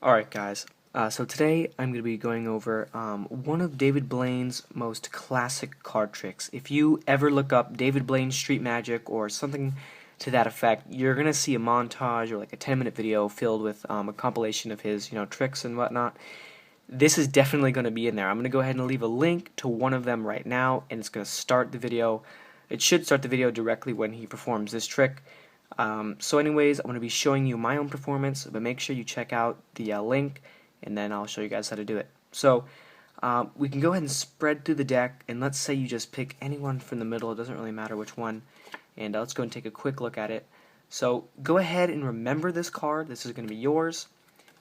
Alright guys, so today I'm going to be going over one of David Blaine's most classic card tricks. If you ever look up David Blaine Street Magic or something to that effect, you're going to see a montage or like a 10-minute video filled with a compilation of his tricks and whatnot. This is definitely going to be in there. I'm going to go ahead and leave a link to one of them right now, and it's going to start the video. It should start the video directly when he performs this trick. So anyways, I'm going to be showing you my own performance, but make sure you check out the link, and then I'll show you guys how to do it. So we can go ahead and spread through the deck, and let's say you just pick anyone from the middle. It doesn't really matter which one, and let's go and take a quick look at it. So go ahead and remember this card. This is going to be yours.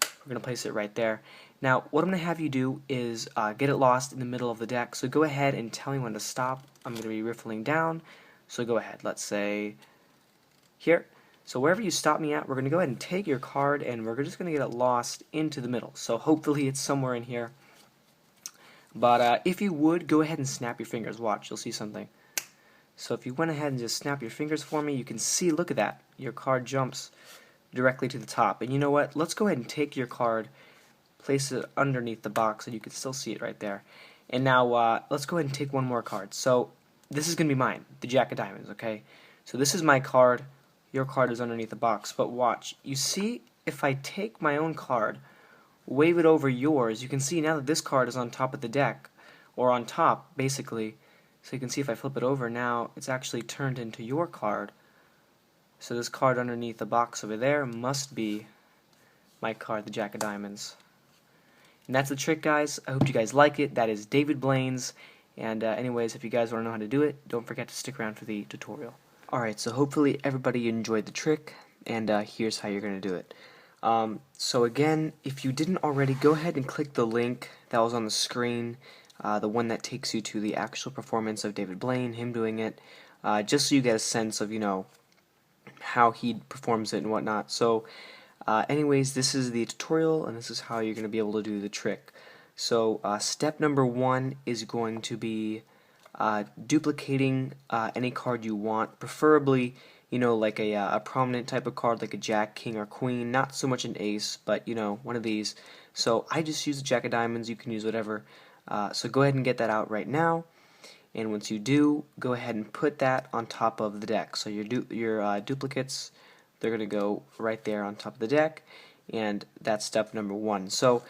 We're going to place it right there. Now what I'm going to have you do is get it lost in the middle of the deck, so go ahead and tell me when to stop. I'm going to be riffling down, so go ahead. Let's say here. So wherever you stop me at, we're going to go ahead and take your card, and we're just going to get it lost into the middle. So hopefully it's somewhere in here. But if you would, go ahead and snap your fingers. Watch, you'll see something. So if you went ahead and just snap your fingers for me, you can see, look at that. Your card jumps directly to the top. And you know what? Let's go ahead and take your card, place it underneath the box, and you can still see it right there. And now let's go ahead and take one more card. So this is going to be mine, the Jack of Diamonds, okay? So this is my card. Your card is underneath the box, but watch. You see, if I take my own card, wave it over yours, you can see now that this card is on top of the deck, or on top, basically. So you can see if I flip it over now, it's actually turned into your card. So this card underneath the box over there must be my card, the Jack of Diamonds. And that's the trick, guys. I hope you guys like it. That is David Blaine's. And anyways, if you guys want to know how to do it, don't forget to stick around for the tutorial. Alright, so hopefully everybody enjoyed the trick, and here's how you're going to do it. So again, if you didn't already, go ahead and click the link that was on the screen, the one that takes you to the actual performance of David Blaine, him doing it, just so you get a sense of, how he performs it and whatnot. So anyways, this is the tutorial, and this is how you're going to be able to do the trick. So step number 1 is going to be duplicating any card you want, preferably like a prominent type of card like a Jack, King, or Queen, not so much an Ace, but one of these. So I just use the Jack of Diamonds. You can use whatever. So go ahead and get that out right now, and once you do, go ahead and put that on top of the deck. So your duplicates, they're going to go right there on top of the deck, and that's step number 1. So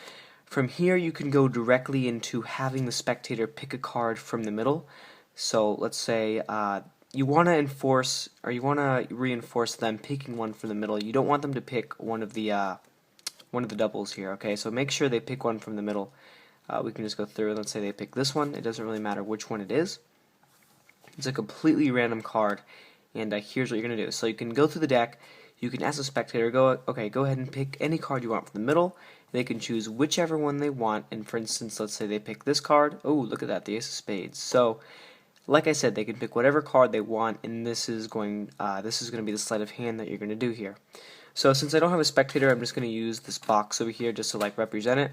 from here, you can go directly into having the spectator pick a card from the middle. So let's say you want to enforce, or you want to reinforce them picking one from the middle. You don't want them to pick one of the doubles here. Okay, so make sure they pick one from the middle. We can just go through. Let's say they pick this one. It doesn't really matter which one it is. It's a completely random card, and here's what you're gonna do. So you can go through the deck. You can ask the spectator, go ahead and pick any card you want from the middle. They can choose whichever one they want, and for instance, let's say they pick this card. Oh, look at that, the Ace of Spades. So, like I said, they can pick whatever card they want, and this is going to be the sleight of hand that you're going to do here. So, since I don't have a spectator, I'm just going to use this box over here just to represent it.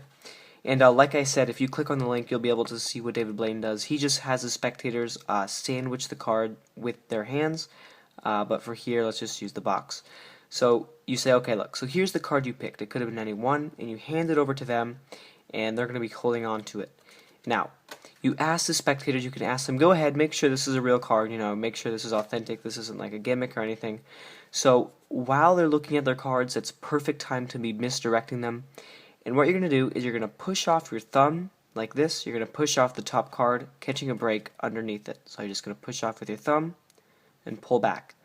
And like I said, if you click on the link, you'll be able to see what David Blaine does. He just has his spectators sandwich the card with their hands, but for here, let's just use the box. So you say, okay, look, so here's the card you picked. It could have been any one, and you hand it over to them, and they're going to be holding on to it. Now, you ask the spectators, you can ask them, go ahead, make sure this is a real card, make sure this is authentic, this isn't like a gimmick or anything. So while they're looking at their cards, it's perfect time to be misdirecting them. And what you're going to do is you're going to push off your thumb like this. You're going to push off the top card, catching a break underneath it. So you're just going to push off with your thumb and pull back.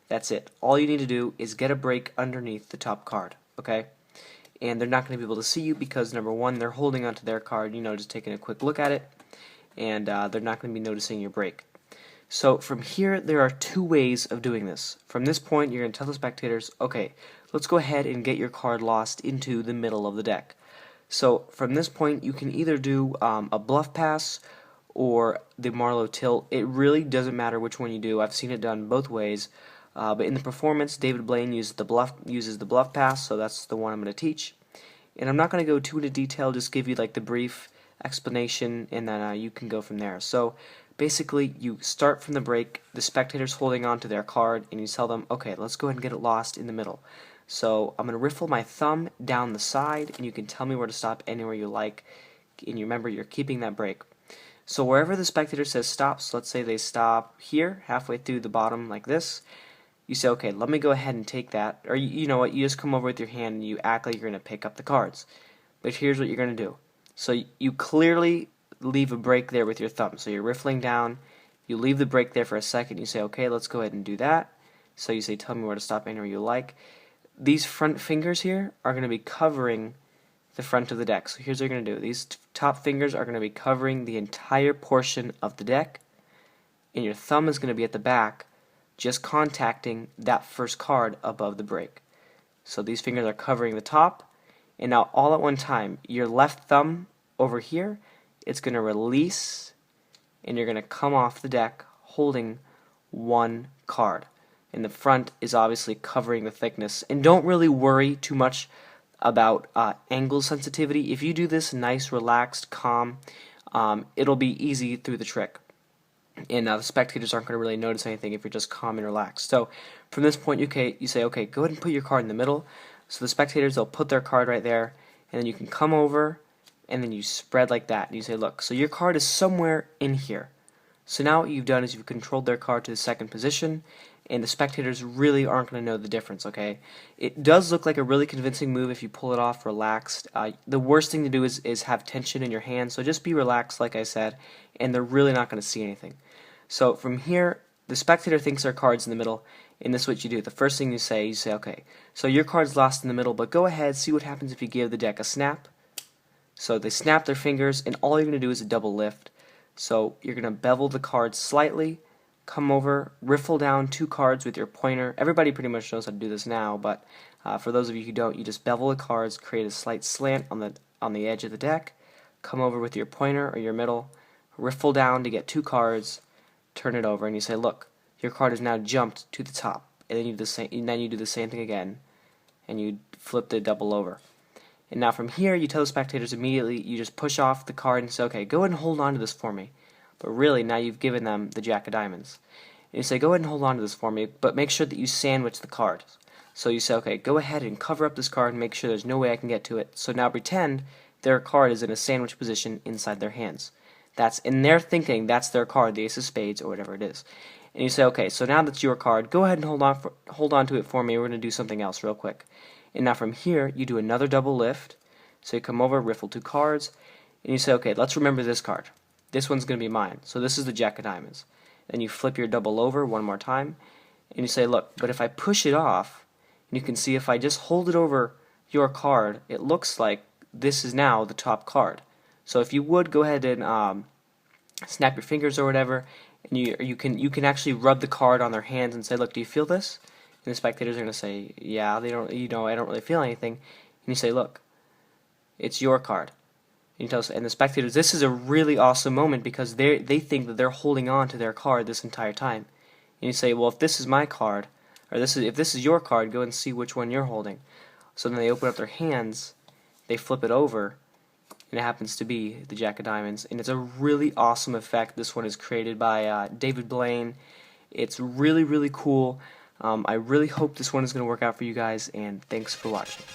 That's it. All you need to do is get a break underneath the top card, okay? And they're not going to be able to see you because, number 1, they're holding onto their card, just taking a quick look at it, and they're not going to be noticing your break. So from here, there are 2 ways of doing this. From this point, you're going to tell the spectators, okay, let's go ahead and get your card lost into the middle of the deck. So from this point, you can either do a bluff pass or the Marlowe tilt. It really doesn't matter which one you do. I've seen it done both ways. But in the performance, David Blaine uses the bluff pass, so that's the one I'm going to teach. And I'm not going to go too into detail, just give you the brief explanation, and then you can go from there. So basically, you start from the break, the spectator's holding on to their card, and you tell them, okay, let's go ahead and get it lost in the middle. So I'm going to riffle my thumb down the side, and you can tell me where to stop anywhere you like. And you remember, you're keeping that break. So wherever the spectator says stop, so let's say they stop here, halfway through the bottom like this, you say, okay, let me go ahead and take that. Or you know what, you just come over with your hand and you act like you're going to pick up the cards. But here's what you're going to do. So you clearly leave a break there with your thumb. So you're riffling down, you leave the break there for a second, you say, okay, let's go ahead and do that. So you say, tell me where to stop anywhere you like. These front fingers here are going to be covering the front of the deck. So here's what you're going to do. These top fingers are going to be covering the entire portion of the deck, and your thumb is going to be at the back, just contacting that first card above the break. So these fingers are covering the top, and now all at one time, your left thumb over here, it's going to release, and you're going to come off the deck holding one card. And the front is obviously covering the thickness. And don't really worry too much about angle sensitivity. If you do this nice, relaxed, calm, it'll be easy through the trick. And the spectators aren't going to really notice anything if you're just calm and relaxed. So from this point, you say, okay, go ahead and put your card in the middle. So the spectators, they'll put their card right there, and then you can come over, and then you spread like that. And you say, look, so your card is somewhere in here. So now what you've done is you've controlled their card to the second position, and the spectators really aren't going to know the difference, okay? It does look like a really convincing move if you pull it off relaxed. The worst thing to do is have tension in your hands, so just be relaxed, like I said, and they're really not going to see anything. So from here, the spectator thinks their card's in the middle, and this is what you do. The first thing you say, okay, so your card's lost in the middle, but go ahead, see what happens if you give the deck a snap. So they snap their fingers, and all you're going to do is a double lift. So you're going to bevel the card slightly, come over, riffle down 2 cards with your pointer. Everybody pretty much knows how to do this now, but for those of you who don't, you just bevel the cards, create a slight slant on the edge of the deck, come over with your pointer or your middle, riffle down to get 2 cards, turn it over, and you say, look, your card is now jumped to the top. And then you do the same thing again, and you flip the double over. And now from here, you tell the spectators immediately, you just push off the card and say, okay, go ahead and hold on to this for me. But really, now you've given them the Jack of Diamonds. And you say, go ahead and hold on to this for me, but make sure that you sandwich the card. So you say, okay, go ahead and cover up this card and make sure there's no way I can get to it. So now pretend their card is in a sandwich position inside their hands. That's in their thinking, that's their card, the Ace of Spades or whatever it is. And you say, okay, so now that's your card, go ahead and hold on to it for me, we're going to do something else real quick. And now from here, you do another double lift. So you come over, riffle 2 cards, and you say, okay, let's remember this card. This one's going to be mine. So this is the Jack of Diamonds. Then you flip your double over one more time, and you say, look, but if I push it off, and you can see if I just hold it over your card, it looks like this is now the top card. So if you would, go ahead and snap your fingers or whatever, and you can actually rub the card on their hands and say, look, do you feel this? And the spectators are going to say, yeah, I don't really feel anything. And you say, look, it's your card. And the spectators, this is a really awesome moment because they think that they're holding on to their card this entire time. And you say, well, if this is my card, or if this is your card, go and see which one you're holding. So then they open up their hands, they flip it over, and it happens to be the Jack of Diamonds. And it's a really awesome effect. This one is created by David Blaine. It's really, really cool. I really hope this one is going to work out for you guys, and thanks for watching.